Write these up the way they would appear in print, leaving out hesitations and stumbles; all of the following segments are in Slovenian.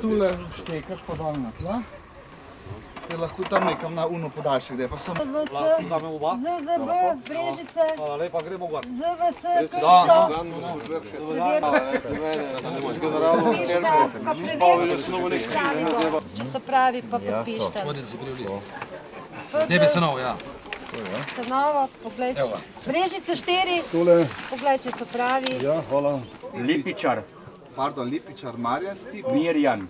Tule štekati pa dol na tla. Je lahko tam nekam na uno podaljši, gde pa sem... ZZB, Brežice, Hvala lepa, gremo gor. ZVS, Krško, če so pravi, pa podpišite. Tebi se novo, ja. Sanovo, poglej, Brežice 4, poglej, če so pravi. Ja, hvala. Lipičar. Pardon, Lipičar Marjan Stipis. Mirjan.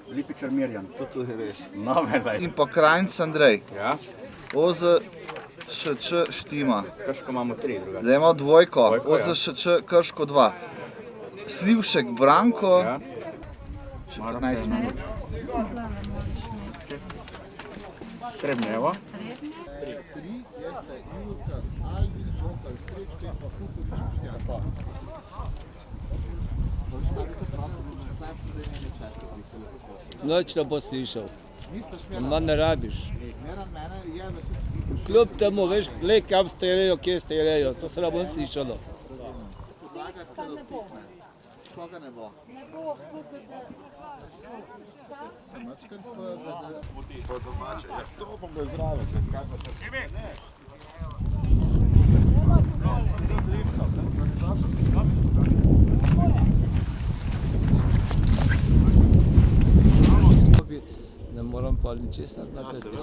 Lipičar Mirjan. To tu je veš. No, vedaj. In pa Krajnc Andrej. Ja. OZŠČ Štima. Krško imamo 3 druga. Zdaj imamo dvojko. Dvojko, ja. OZŠČ Krško 2. Slivšek Branko. Ja. Še 15 minut. Trebnjevo. 3 jeste Jutas, Albin, Žokal, Srečko in pa Kukurič Boštjan. Noč ne bo slišal. Ma ne rabiš. Kljub temu, veš, glej kam streljajo, kje streljajo, to se ne bom slišalo. Pa ne bo. Koga ne bo? Ne bo PGD. Samačkar PGD. Po domače, ja, to bom ga zdrave, kako še. Ne moram pa ničesar narediti.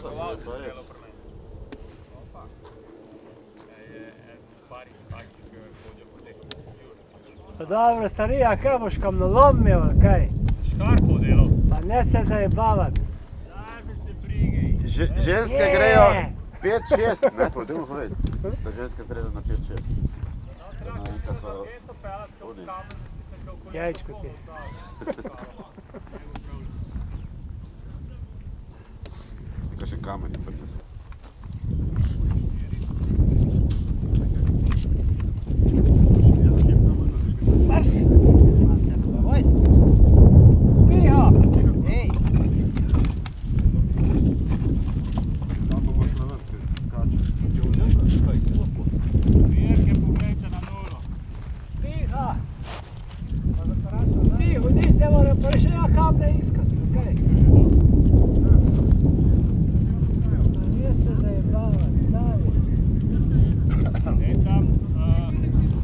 Pa dobro, starija, kaj boš kamnolom imel, kaj? Škarpo delal. Pa ne se zajebavati. Ženske grejo 5-6, ne, pojdemo povedati, da ženske streljajo na 5-6. Kad so oni. Jajčko ti. Nekaj še kamenje prinesel. Piha! Ej! Piha! Tiho, niste moram pa še ja kamne iskati, kaj? Pa ne se zajebavati, daj. Ej tam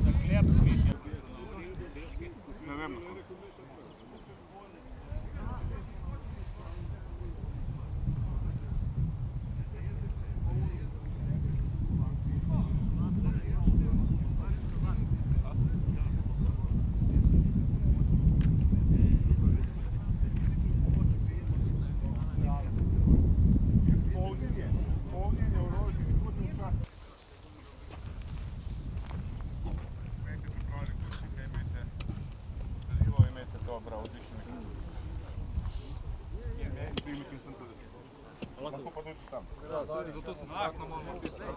za klep vidje. Ne vem.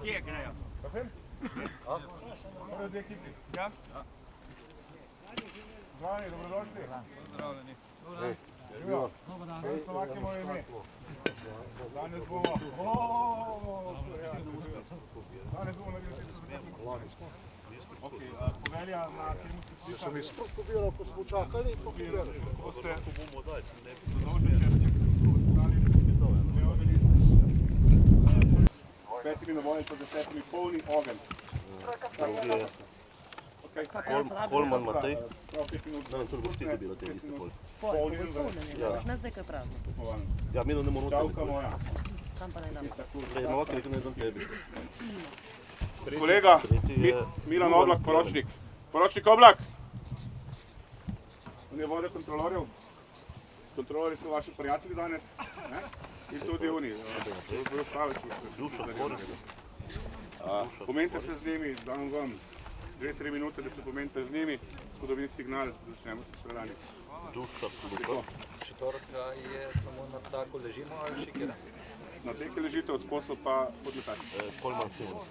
Kje grejo? Prve dve ekipi. Ja? Zvani, dobrodošli. Pozdravljeni. Danes Slovaki moje ime. Danes bomo... Danes bomo naredili. Povelja na filmski slišak. Jaz sem izprot pobiral, ko smo čakali in pobirali. Ko ste bomo dali, sem ne bi s 5 navojnico, 10 polni ogenj. Kolman Matej. Da nam tudi boš ti dobila te liste pol. Polni Ne zdaj, ko je prazno. Ja, mi ne moramo Čavka moja. Tam pa ne dam. Prej Novak je rekel, ne dam tebi. Kolega, Milan Oblak, poročnik. Poročnik Oblak! On je vodja kontrolorjev. Kontrolorji so vaši prijatelji danes. In tudi oni. Duša, Boris. Pomenite se z njimi, dam vam 2-3 minute, da se pomenite z njimi, ko dobim signal, da začnemo se strelani. Duša, Luka. Štorka je samo na tako ležimo ali šikera? Na teke ležite, od posel pa podmetati. Kolman Simon.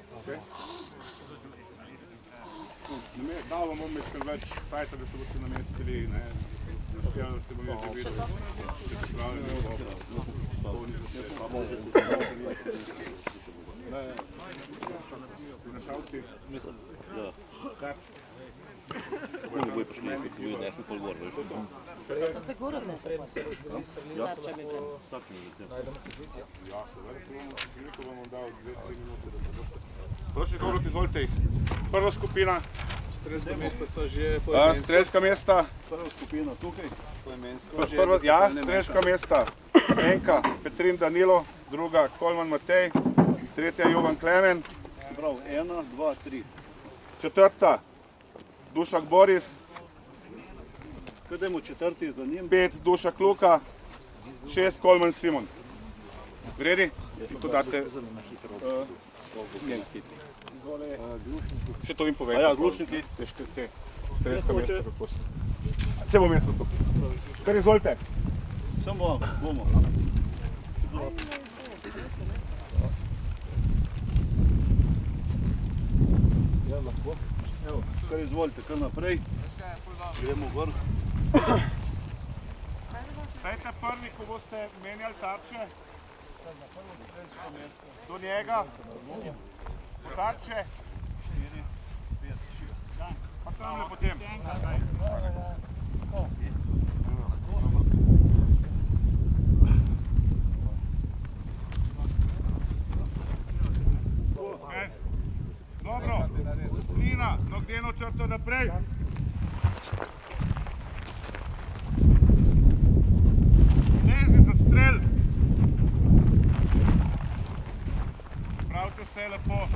Dal vam bom nekaj več sajta, da se boste namestili, ne, da ste bomo že videli. To se gor odnese. Starče mi vreme. Prošli Gorut, izvolite jih. Prva skupina. Strelska mesta so že Strelska mesta. Prva skupina tukaj. Strelska mesta. Enka, Petrin Danilo, druga Kolman Matej, tretja Jovan Klemen. Se pravi, 1, 2, 3. Četrta Dušak Boris, Kaj dajmo četrti za njim? 5 Dušak Luka, 6 Kolman Simon. Vredi? In to date še to jim povejte. A ja, Glušniki. Te strelska mesta kako so. Se bom jaz tukaj. Kar izvolite. Samo bomo. Ja, lahko. Evo, kar izvolite, kar naprej. Gremo gor. Dajte prvi, ko boste menjali tarče. Do njega. Tarče. 4, 5, 6. Pa tamle potem. Dobro, Lina, nogdeno črto naprej. Lezi za strel. Spravite se lepo.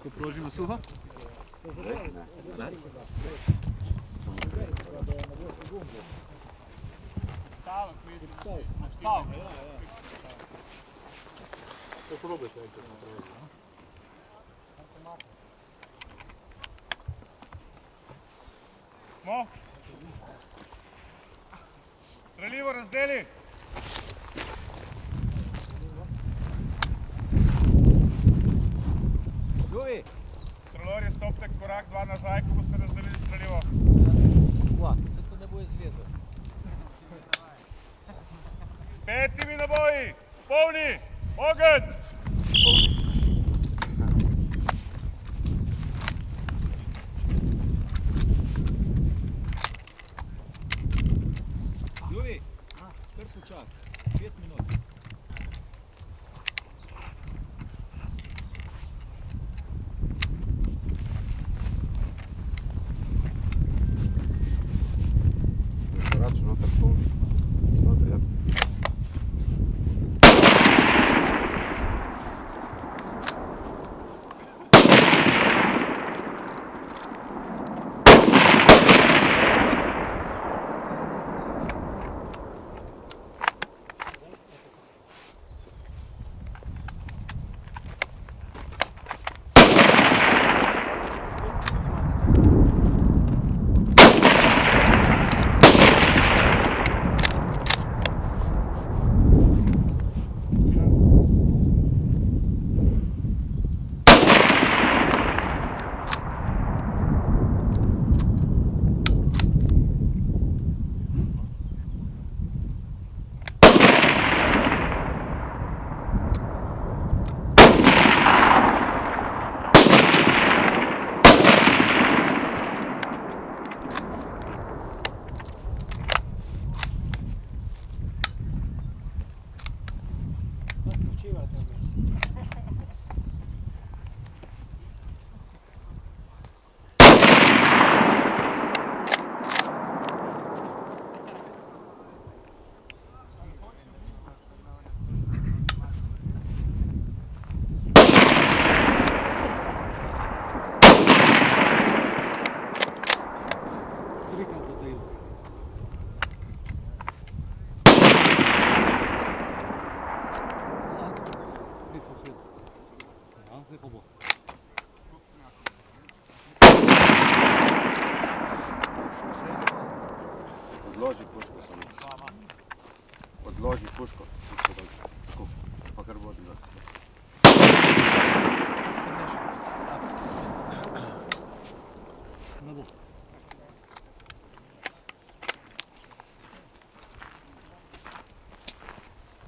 Ko prožimo suho? Smo? Streljivo razdeli. Strelorje, stopite korak, 2 nazaj, ko boste razdelili streljivo. Se to ne bo izvezel. 5 naboji, polni, ogenj! Ljubi, kar počas, 5 minut. Korač noter polni. Noter, ja.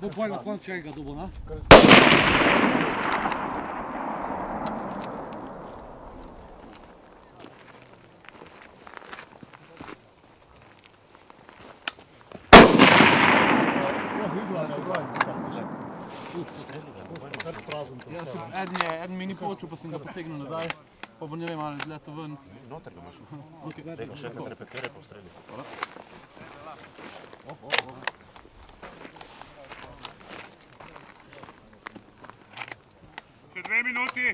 To pojma, konc še enega dobo, ne? Eden mi ni počel, pa sem ga potegnil nazaj, pa bo ne vem, ali izleto ven. Noter ga imaš. Okay. Tega še enkrat repetiraj po streli. Še 2 minuti.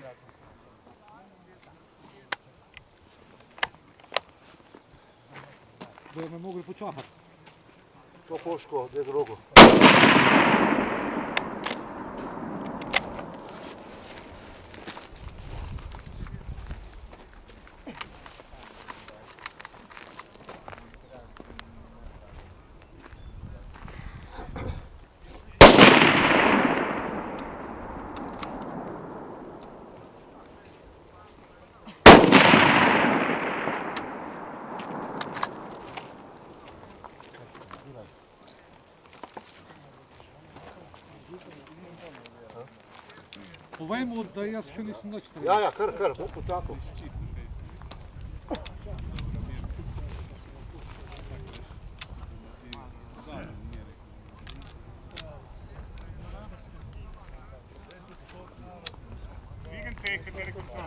Bojo me mogli počakati. To koško, gdje drugo. Povejmo, da jaz še nisem nič trenil. Ja, kar, bo počakal. Dvignite, kateri kot so.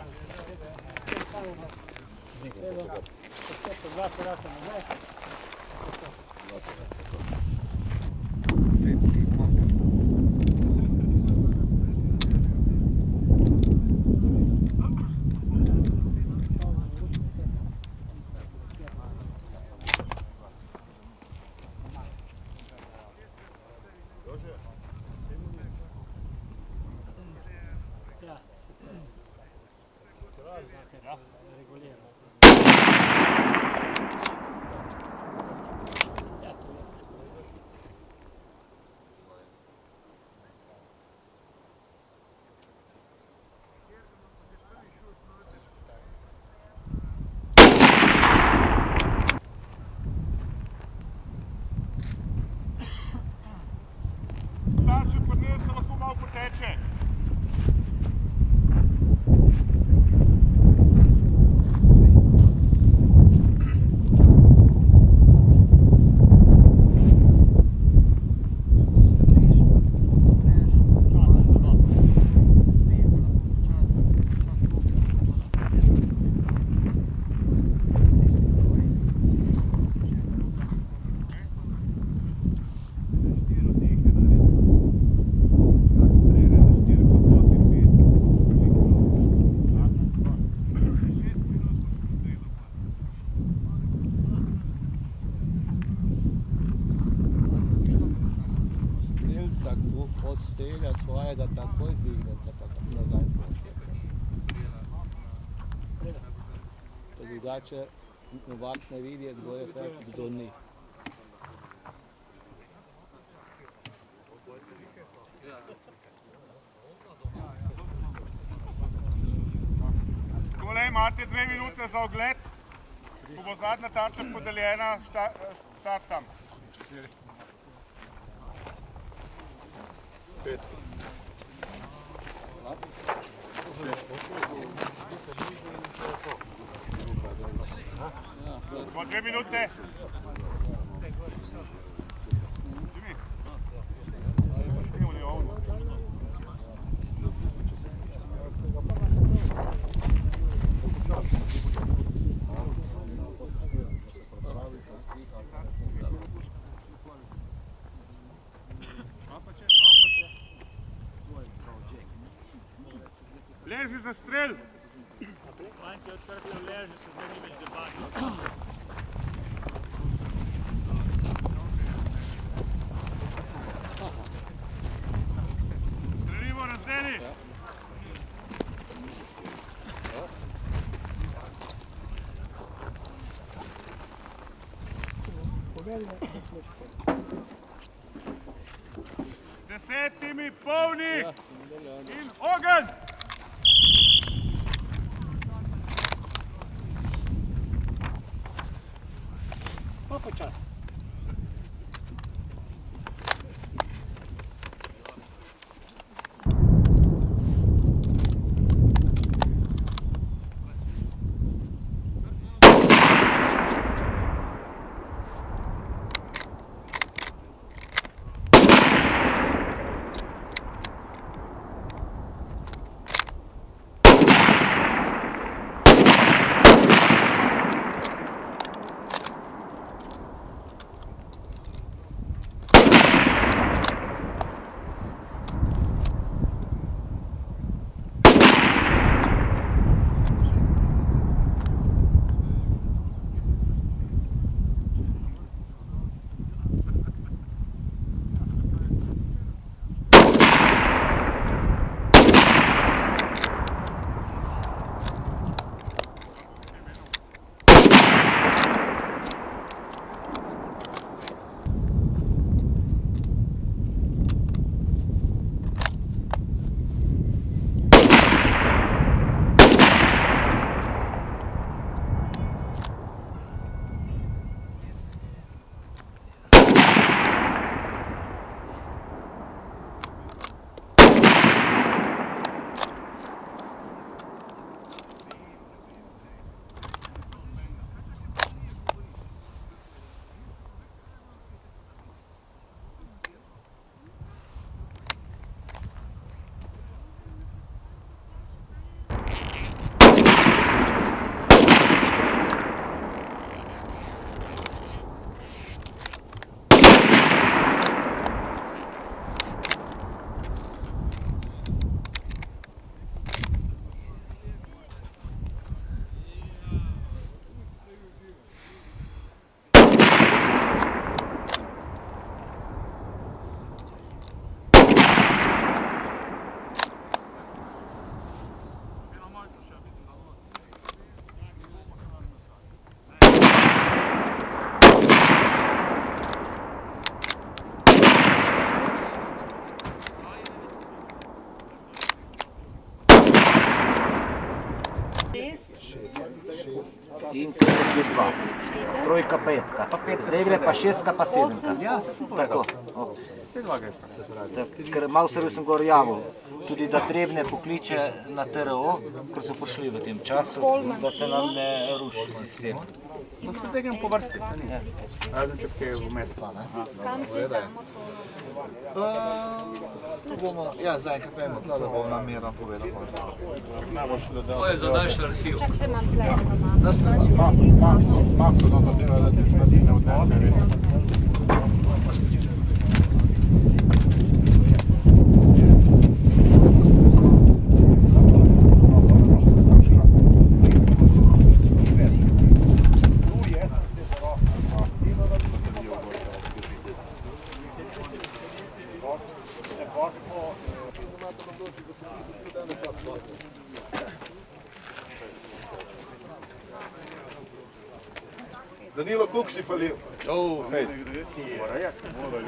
Starče podnese, lahko malo poteče. Od strelja svojega takoj zdignete, pa nazaj pošljete. Drugače novak ne vidi, kdo je efekt, kdo ni. Tole imate 2 minute za ogled. Ko bo zadnja tarča podeljena, štartam. 5. Po 2 minute. Lezi za strel! Manjke odkar se leži, se zdaj ni več debata. Strelimo, razdeli! Desetimi polni in ogenj! Pa počas. in 52. 7, Trojka, petka. Zdaj gre pa šestka pa 8, sedemka. 8. Tako. Ker malo se sem gor javil, tudi da Trebnje pokliče na TRO, ker so prišli v tem času, da se nam ne ruši sistem. No se tegam po vrsti, se ni. Razen če kaj vmes. Kam zdaj damo to? Tu bomo, ja, zaenkrat vemo, tle, da bo nam Miran povedal. To je za daljši arhiv. Čak se imam tle na map. Da se Mako do tega, da te stvari ne odnese. Danilo, koliko si falil? Fest.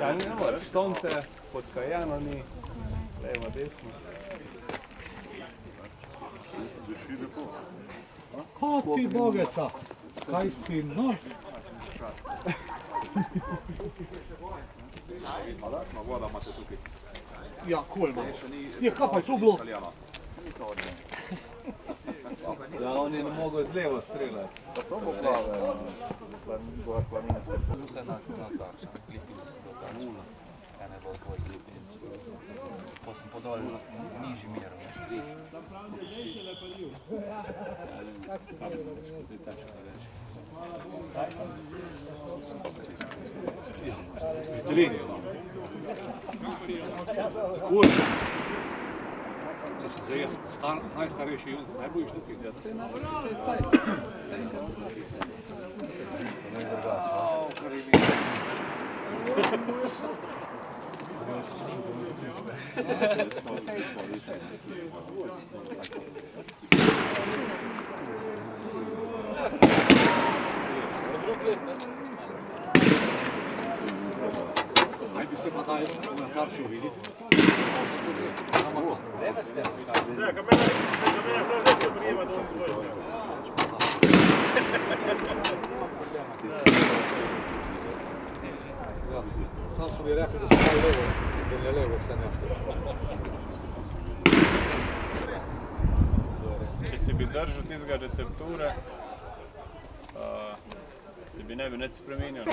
Ja, ne moreš, sonce, podkajano ni, levo, desno. Drži lepo. O ti bogeca, kaj si, no? Voda imate tukaj. Ja, kolma. Ja, kaj pa je to bilo? Ja, on je ne mogel z levo streljati. Pa samo plave, gor planinsko. Vse na takšen, klipili se do ta nula, ene bo tvoj klipili. Pa sem podal nižji mer, 30. Če se zdaj jaz najstarejši junc, ne bojiš tukaj? Naj bi se pa daj na karču videti. Sam so mi rekli, da se malo levo, da mi je levo vse nešto. Če si bi držal tistega recepture, ti bi ne bi nič spremenil.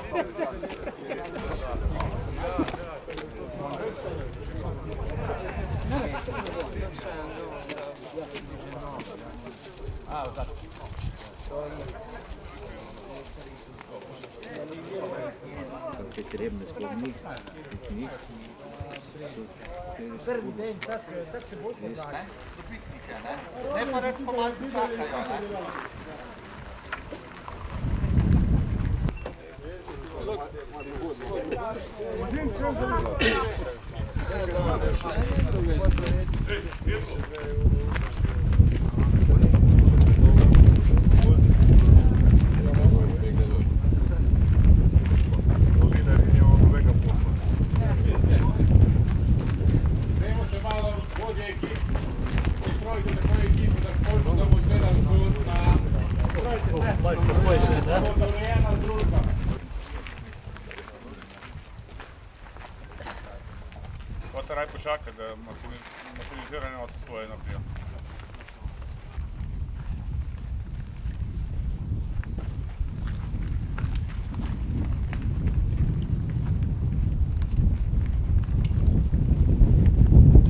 Če Trebnje sploh njih. Prvi dan, tak se bolj pozna, do piknika, ne? Ne pa recimo malo počakajo, ne? Potem raj počakaj, da motorizirane avto svoje naprijo.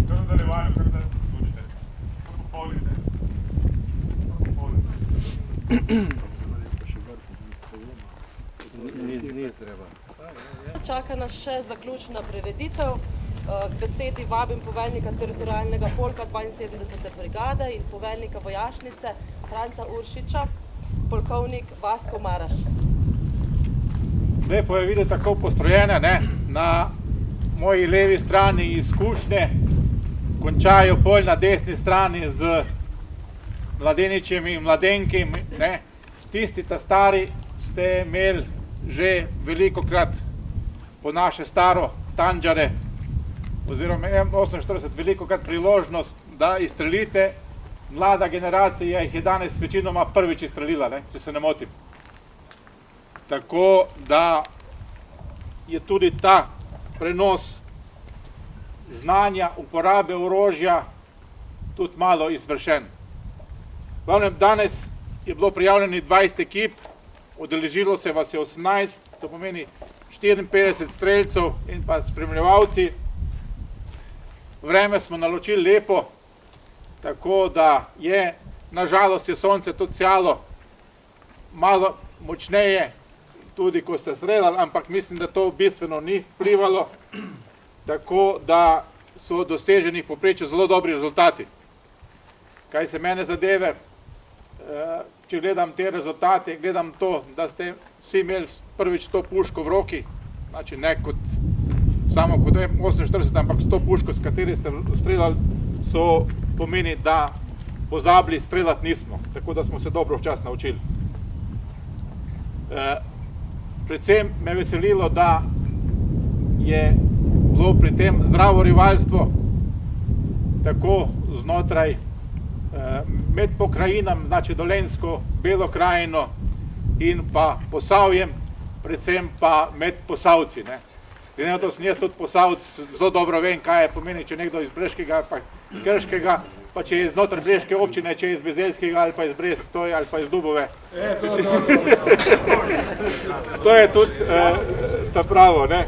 To je nadaljevanje, kar da poslušajte. Popolnite. Čaka nas še zaključna prireditev. K besedi vabim poveljnika teritorialnega polka 72. brigade in poveljnika vojašnice Franca Uršiča, polkovnik Vasko Maraš. Lepo je videti tako postrojene, ne? Na moji levi strani izkušnje, končajo pol na desni strani z mladeničemi in mladenkami, ne? Tisti ta stari ste imeli že velikokrat po naše staro tanđare oziroma M48 velikokrat priložnost, da izstrelite mlada generacija jih je danes večinoma prvič izstrelila, ne, če se ne motim. Tako da je tudi ta prenos znanja, uporabe orožja tudi malo izvršen. Glavnem, danes je bilo prijavljeni 20 ekip, udeležilo se vas je 18, to pomeni 54 streljcev in pa spremljevalci. Vreme smo naločili lepo, tako da je, nažalost je sonce tudi sjalo malo močneje, tudi ko ste streljali, ampak mislim, da to bistveno ni vplivalo, tako da so doseženi v povprečju zelo dobri rezultati. Kaj se mene zadeve, če gledam te rezultate, gledam to, da ste vsi imeli prvič to puško v roki, znači ne kot samo kot 48, ampak to puško, s kateri ste streljali, so pomeni, da pozabili streljati nismo, tako da smo se dobro včas naučili. Predvsem me veselilo, da je bilo pri tem zdravo rivalstvo, tako znotraj med pokrajinam, znači Dolenjsko, Belo krajino in pa Posavjem, predvsem pa med Posavci. Glede na to sem jaz tudi Posavc, zelo dobro vem, kaj je pomeni, če nekdo iz Breškega pa Krškega, pa če je znotraj Breške občine, če je iz Bezeljskega ali pa iz Brestoj ali pa iz Dubove. To je tudi ta pravo, ne?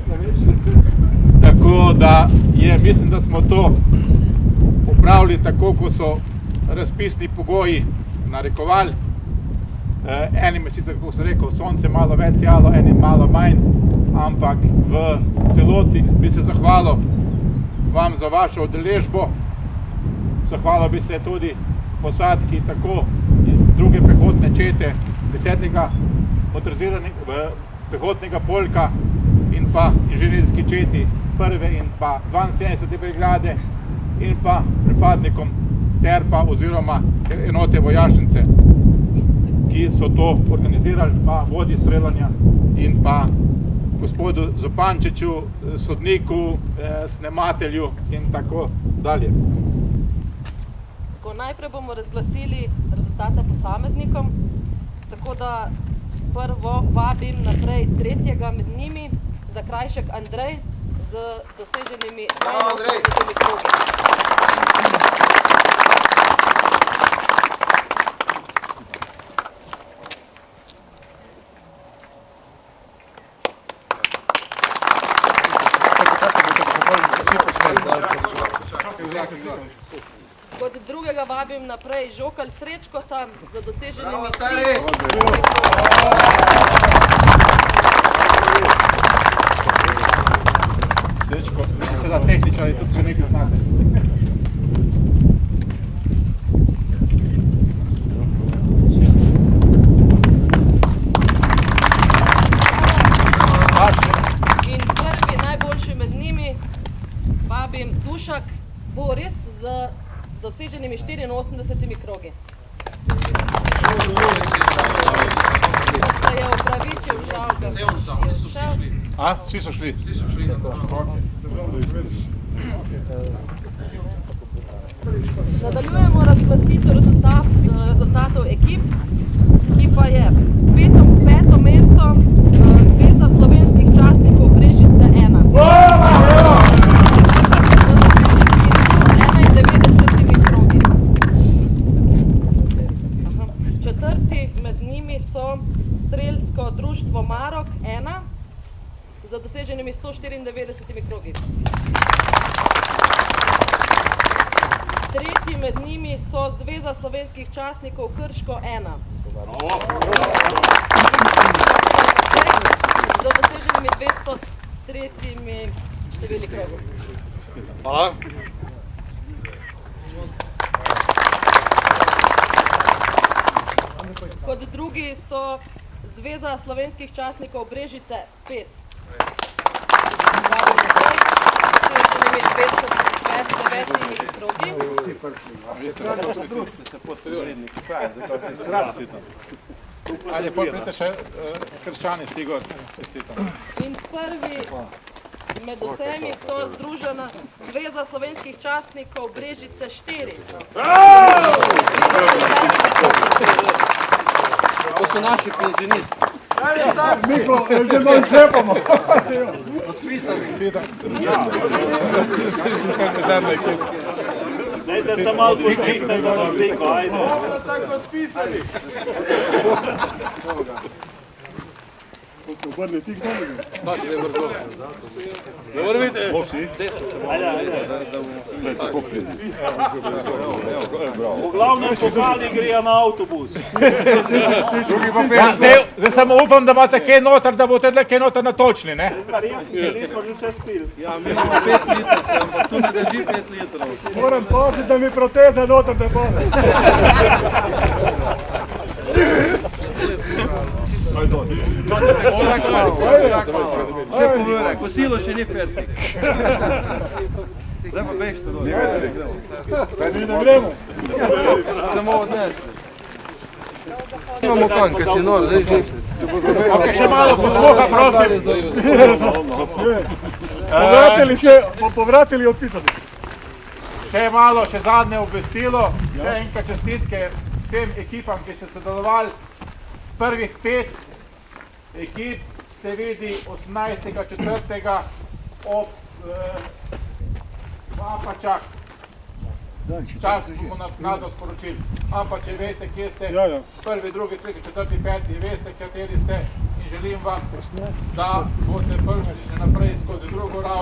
Tako da je, mislim, da smo to upravili tako, ko so razpisni pogoji narekovali. Enim je sicer, kako sem rekel, sonce malo več sjalo, enim malo manj, ampak v celoti bi se zahvalil vam za vašo udeležbo. Zahvalil bi se tudi posadki tako iz druge pehotne čete, 10. motoriziranih pehotnega polka in pa inženirski četi 1. in pa 72. brigade in pa pripadnikom Terpa oziroma enote vojašnice, ki so to organizirali, pa vodi streljanja in pa gospodu Zopančiču, sodniku, snematelju in tako dalje. Najprej bomo razglasili rezultate posameznikom, tako da prvo vabim naprej tretjega med njimi, Zakrajšek Andrej z doseženimi 82 krogi. Kot drugega vabim naprej Žokalj Srečkota z doseženimi 3 krogi. Srečko, seveda tehničari tudi se nekaj znate. In prvi najboljši med njimi vabim Dušak Boris z doseženimi 84 krogi. Se je opravičil, žal ga. A, vsi so šli? Vsi so šli. Nadaljujemo razglasitev rezultatov ekip, ki pa je peto mesto Zveza slovenskih častnikov Brežice 1. Četrti med njimi so Strelsko društvo Marok 1 za doseženimi 194 krogi. Tretji med njimi so Zveza slovenskih častnikov Krško 1 za doseženimi 203 števili krogov. Hvala. Kot drugi so Zveza slovenskih častnikov Brežice 5. Ajde, potem pridete še krščani, Stigor. In prvi Med vsemi so združena Zveza slovenskih častnikov Brežice 4. To so naši penzionisti. Miklo, že manj šepamo. Dajte se malo poštikniti za nasliko, ajde. Tako odpisali. To se obrne tik do njega. Ne mora biti. V glavnem pokali grejo na avtobus. Ja, zdaj samo upam, da imate kaj noter, da boste kaj noter natočili, ne? Mi smo že vse spili. Ja, mi imamo 5 litrov, ampak tu ne drži 5 litrov. Moram paziti, da mi proteza noter ne bode. Če povere, kosilo še ni fertik. Zdaj pa bešte dol. Kaj mi ne gremo? Samo odnesti. Imamo konj, kaj si nor, zdaj že. Ok, še malo posluha, prosim. Povratili odpisali. Še malo, še zadnje obvestilo. Še enkrat čestitke vsem ekipam, ki ste sodelovali. Prvih 5 ekip se vidi 18.4. ob Apačah. Čas bomo naknadno sporočili. Apače, veste, kje ste, prvi, drugi, tretji, četrti, peti, veste, kateri ste in želim vam, da boste prišli še naprej skozi drugo raven.